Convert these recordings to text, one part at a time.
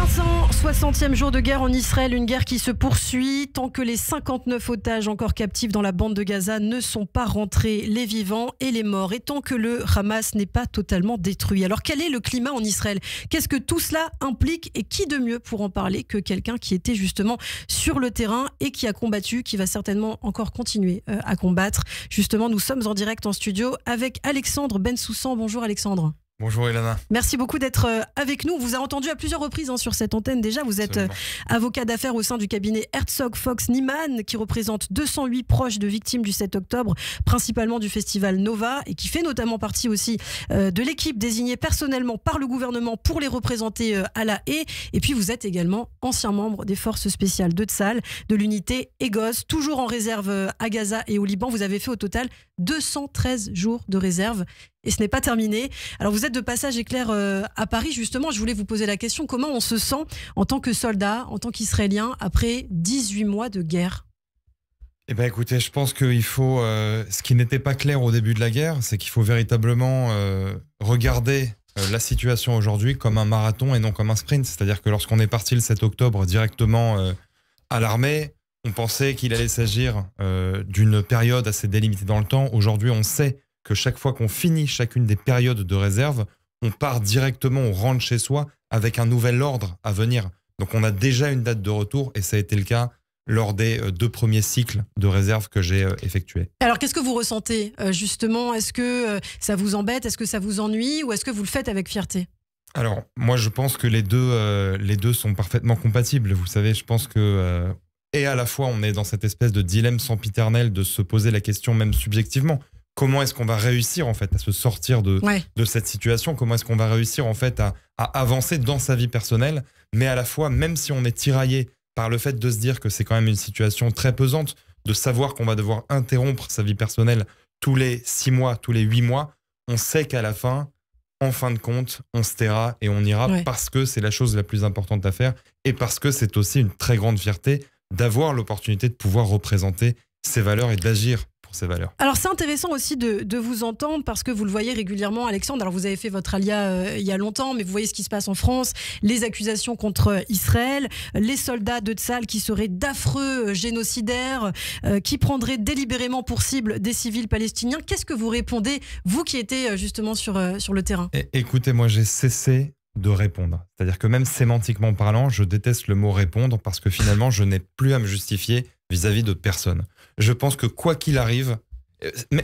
560e jour de guerre en Israël, une guerre qui se poursuit tant que les 59 otages encore captifs dans la bande de Gaza ne sont pas rentrés, les vivants et les morts, et tant que le Hamas n'est pas totalement détruit. Alors quel est le climat en Israël? Qu'est-ce que tout cela implique et qui de mieux pour en parler que quelqu'un qui était justement sur le terrain et qui a combattu, qui va certainement encore continuer à combattre. Justement, nous sommes en direct en studio avec Alexandre Bensoussan. Bonjour Alexandre. Bonjour Elana. Merci beaucoup d'être avec nous. On vous a entendu à plusieurs reprises sur cette antenne déjà. Vous êtes avocat d'affaires au sein du cabinet Herzog Fox Niemann qui représente 208 proches de victimes du 7 octobre, principalement du festival Nova et qui fait notamment partie aussi de l'équipe désignée personnellement par le gouvernement pour les représenter à La Haye. Et puis vous êtes également ancien membre des forces spéciales de Tsahal, de l'unité Egos, toujours en réserve à Gaza et au Liban. Vous avez fait au total 213 jours de réserve. Et ce n'est pas terminé. Alors vous êtes de passage éclair à Paris justement. Je voulais vous poser la question, comment on se sent en tant que soldat, en tant qu'Israélien, après 18 mois de guerre? Eh bien écoutez, je pense qu'il faut, ce qui n'était pas clair au début de la guerre, c'est qu'il faut véritablement regarder la situation aujourd'hui comme un marathon et non comme un sprint. C'est-à-dire que lorsqu'on est parti le 7 octobre directement à l'armée, on pensait qu'il allait s'agir d'une période assez délimitée dans le temps. Aujourd'hui, on sait que chaque fois qu'on finit chacune des périodes de réserve, on part directement, on rentre chez soi avec un nouvel ordre à venir. Donc on a déjà une date de retour et ça a été le cas lors des 2 premiers cycles de réserve que j'ai effectués. Alors qu'est-ce que vous ressentez justement? Est-ce que ça vous embête? Est-ce que ça vous ennuie? Ou est-ce que vous le faites avec fierté? Alors moi je pense que les deux sont parfaitement compatibles. Vous savez, je pense que et à la fois on est dans cette espèce de dilemme sempiternel de se poser la question même subjectivement. Comment est-ce qu'on va réussir en fait à se sortir de cette situation? Comment est-ce qu'on va réussir en fait à avancer dans sa vie personnelle? Mais à la fois, même si on est tiraillé par le fait de se dire que c'est quand même une situation très pesante, de savoir qu'on va devoir interrompre sa vie personnelle tous les 6 mois, tous les 8 mois, on sait qu'à la fin, en fin de compte, on se taira et on ira parce que c'est la chose la plus importante à faire et parce que c'est aussi une très grande fierté d'avoir l'opportunité de pouvoir représenter ses valeurs et d'agir ces valeurs. Alors c'est intéressant aussi de vous entendre parce que vous le voyez régulièrement, Alexandre. Alors vous avez fait votre alia il y a longtemps, mais vous voyez ce qui se passe en France, les accusations contre Israël, les soldats de Tsahal qui seraient d'affreux génocidaires, qui prendraient délibérément pour cible des civils palestiniens. Qu'est-ce que vous répondez, vous qui étiez justement sur le terrain? Écoutez, moi j'ai cessé de répondre. C'est-à-dire que même sémantiquement parlant, je déteste le mot répondre parce que finalement je n'ai plus à me justifier vis-à-vis de personne. Je pense que quoi qu'il arrive,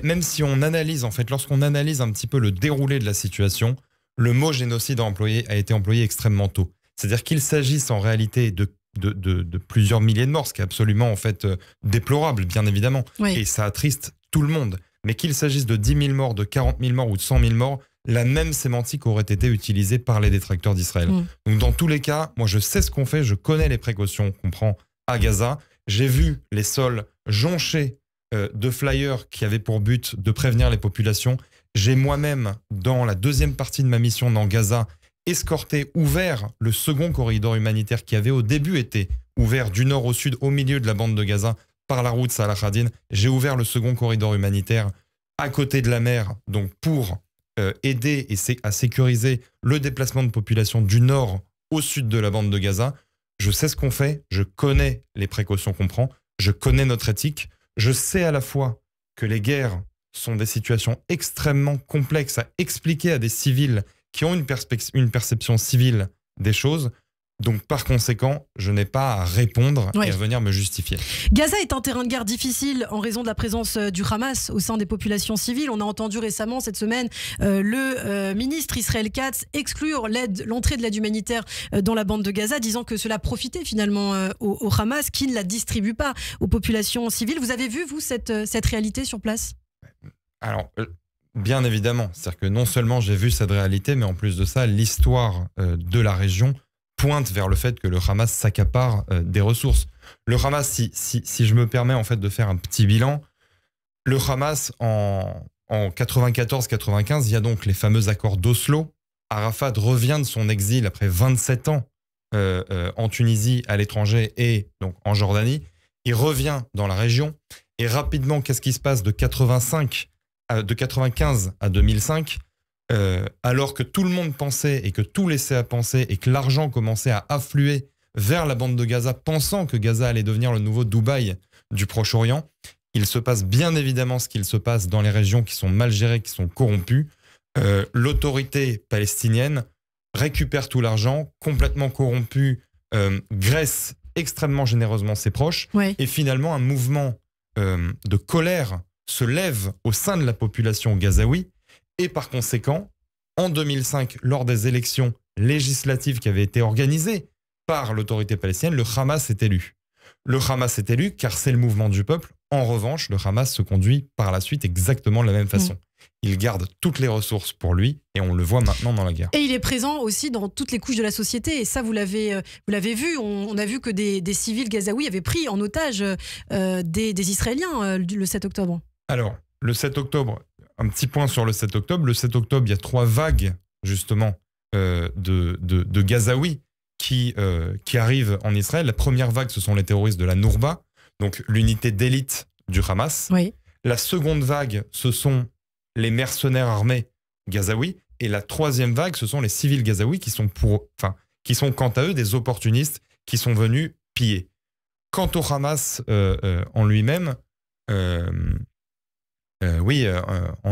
même si on analyse, en fait, lorsqu'on analyse un petit peu le déroulé de la situation, le mot génocide a été employé extrêmement tôt. C'est-à-dire qu'il s'agisse en réalité de plusieurs milliers de morts, ce qui est absolument en fait déplorable, bien évidemment. Oui. Et ça attriste tout le monde. Mais qu'il s'agisse de 10 000 morts, de 40 000 morts ou de 100 000 morts, la même sémantique aurait été utilisée par les détracteurs d'Israël. Donc dans tous les cas, moi je sais ce qu'on fait, je connais les précautions qu'on prend à Gaza. J'ai vu les sols jonchés de flyers qui avaient pour but de prévenir les populations. J'ai moi-même, dans la deuxième partie de ma mission dans Gaza, ouvert le second corridor humanitaire qui avait au début été ouvert du nord au sud, au milieu de la bande de Gaza, par la route Salah Hadin. J'ai ouvert le second corridor humanitaire à côté de la mer, donc pour aider à sécuriser le déplacement de population du nord au sud de la bande de Gaza. Je sais ce qu'on fait, je connais les précautions qu'on prend, je connais notre éthique, je sais à la fois que les guerres sont des situations extrêmement complexes à expliquer à des civils qui ont une perception civile des choses. Donc par conséquent, je n'ai pas à répondre et à venir me justifier. Gaza est un terrain de guerre difficile en raison de la présence du Hamas au sein des populations civiles. On a entendu récemment cette semaine le ministre Israël Katz exclure l'entrée de l'aide humanitaire dans la bande de Gaza, disant que cela profitait finalement au Hamas qui ne la distribue pas aux populations civiles. Vous avez vu, vous, cette réalité sur place? Alors, bien évidemment. C'est-à-dire que non seulement j'ai vu cette réalité, mais en plus de ça, l'histoire de la région pointe vers le fait que le Hamas s'accapare des ressources. Le Hamas, si je me permets en fait de faire un petit bilan, le Hamas en 94-95, il y a donc les fameux accords d'Oslo. Arafat revient de son exil après 27 ans en Tunisie, à l'étranger et donc en Jordanie. Il revient dans la région et rapidement, qu'est-ce qui se passe de 95 à 2005? alors que tout le monde pensait et que tout laissait à penser et que l'argent commençait à affluer vers la bande de Gaza, pensant que Gaza allait devenir le nouveau Dubaï du Proche-Orient, il se passe bien évidemment ce qu'il se passe dans les régions qui sont mal gérées, qui sont corrompues. L'autorité palestinienne récupère tout l'argent, complètement corrompue, graisse extrêmement généreusement ses proches, et finalement un mouvement de colère se lève au sein de la population gazaoui, et par conséquent, en 2005, lors des élections législatives qui avaient été organisées par l'autorité palestinienne, le Hamas est élu. Le Hamas est élu car c'est le mouvement du peuple. En revanche, le Hamas se conduit par la suite exactement de la même façon. Il garde toutes les ressources pour lui et on le voit maintenant dans la guerre. Et il est présent aussi dans toutes les couches de la société. Et ça, vous l'avez vu. On a vu que des civils gazaouis avaient pris en otage des Israéliens le 7 octobre. Alors, le 7 octobre, un petit point sur le 7 octobre. Le 7 octobre, il y a 3 vagues, justement, de Gazaouis qui arrivent en Israël. La première vague, ce sont les terroristes de la Nourba, donc l'unité d'élite du Hamas. Oui. La seconde vague, ce sont les mercenaires armés gazaouis. Et la troisième vague, ce sont les civils gazaouis qui sont quant à eux des opportunistes qui sont venus piller. Quant au Hamas en lui-même, en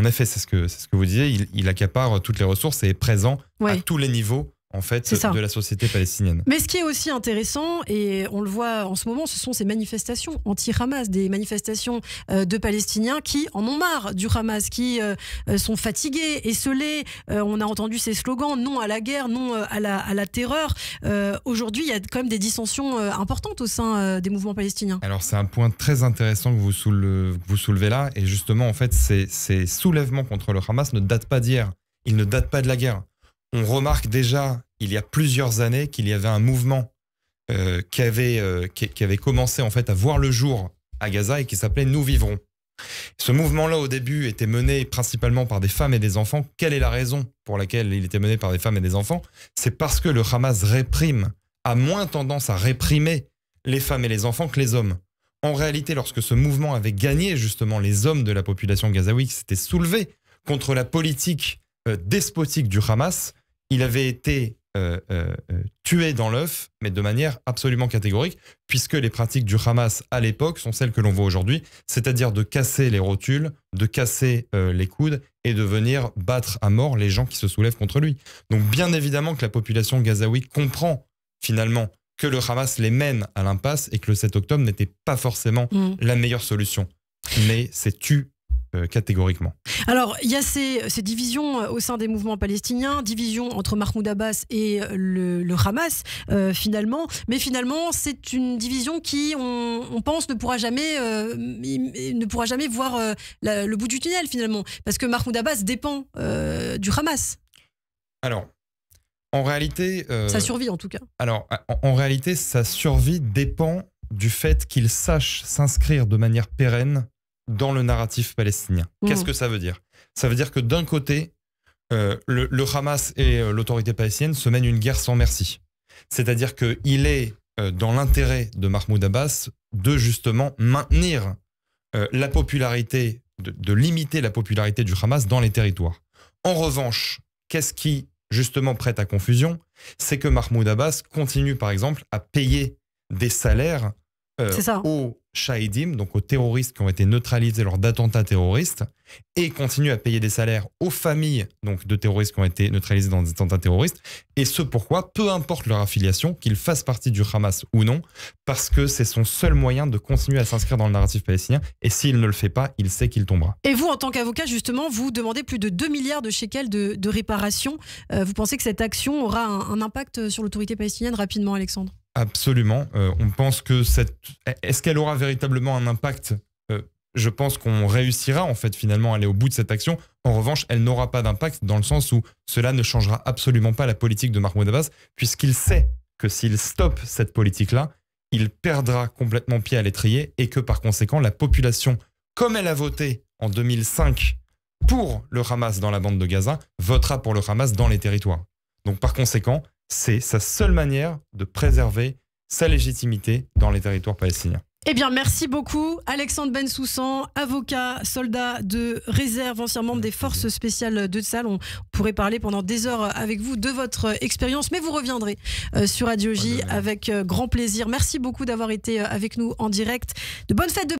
effet, c'est ce que vous disiez, il accapare toutes les ressources et est présent à tous les niveaux en fait, de la société palestinienne. Mais ce qui est aussi intéressant, et on le voit en ce moment, ce sont ces manifestations anti-Hamas, des manifestations de Palestiniens qui en ont marre du Hamas, qui sont fatigués, esseulés. On a entendu ces slogans, non à la guerre, non à la terreur. Aujourd'hui, il y a quand même des dissensions importantes au sein des mouvements palestiniens. Alors c'est un point très intéressant que vous soulevez là, et justement, en fait, ces soulèvements contre le Hamas ne datent pas d'hier, ils ne datent pas de la guerre. On remarque déjà, il y a plusieurs années, qu'il y avait un mouvement qui avait commencé en fait à voir le jour à Gaza et qui s'appelait « Nous vivrons ». Ce mouvement-là, au début, était mené principalement par des femmes et des enfants. Quelle est la raison pour laquelle il était mené par des femmes et des enfants? C'est parce que le Hamas a moins tendance à réprimer les femmes et les enfants que les hommes. En réalité, lorsque ce mouvement avait gagné justement les hommes de la population gazaoui qui s'étaient soulevés contre la politique despotique du Hamas, il avait été tué dans l'œuf, mais de manière absolument catégorique, puisque les pratiques du Hamas à l'époque sont celles que l'on voit aujourd'hui, c'est-à-dire de casser les rotules, de casser les coudes et de venir battre à mort les gens qui se soulèvent contre lui. Donc bien évidemment que la population gazaoui comprend finalement que le Hamas les mène à l'impasse et que le 7 octobre n'était pas forcément la meilleure solution. Mais c'est catégoriquement. Alors, il y a ces divisions au sein des mouvements palestiniens, division entre Mahmoud Abbas et le Hamas, finalement. Mais finalement, c'est une division qui, on pense, ne pourra jamais voir le bout du tunnel, finalement. Parce que Mahmoud Abbas dépend du Hamas. Alors, en réalité... sa survie, en tout cas. Alors, en réalité, sa survie dépend du fait qu'il sache s'inscrire de manière pérenne dans le narratif palestinien. Qu'est-ce que ça veut dire? Ça veut dire que d'un côté, le Hamas et l'autorité palestinienne se mènent une guerre sans merci. C'est-à-dire qu'il est dans l'intérêt de Mahmoud Abbas de justement maintenir la popularité, de limiter la popularité du Hamas dans les territoires. En revanche, qu'est-ce qui justement prête à confusion? C'est que Mahmoud Abbas continue par exemple à payer des salaires aux shahidim, donc aux terroristes qui ont été neutralisés lors d'attentats terroristes, et continue à payer des salaires aux familles donc, de terroristes qui ont été neutralisés dans des attentats terroristes, et ce pourquoi, peu importe leur affiliation, qu'ils fassent partie du Hamas ou non, parce que c'est son seul moyen de continuer à s'inscrire dans le narratif palestinien, et s'il ne le fait pas, il sait qu'il tombera. Et vous, en tant qu'avocat, justement, vous demandez plus de 2 milliards de shekels de réparation. Vous pensez que cette action aura un impact sur l'autorité palestinienne rapidement, Alexandre? Absolument. On pense que est-ce qu'elle aura véritablement un impact? Je pense qu'on réussira en fait finalement à aller au bout de cette action. En revanche, elle n'aura pas d'impact dans le sens où cela ne changera absolument pas la politique de Mahmoud Abbas, puisqu'il sait que s'il stoppe cette politique-là, il perdra complètement pied à l'étrier et que par conséquent, la population, comme elle a voté en 2005 pour le Hamas dans la bande de Gaza, votera pour le Hamas dans les territoires. Donc par conséquent, c'est sa seule manière de préserver sa légitimité dans les territoires palestiniens. Eh bien, merci beaucoup. Alexandre Bensoussan, avocat, soldat de réserve, ancien membre des forces spéciales de Tsahal. On pourrait parler pendant des heures avec vous de votre expérience, mais vous reviendrez sur Radio J avec grand plaisir. Merci beaucoup d'avoir été avec nous en direct. De bonnes fêtes de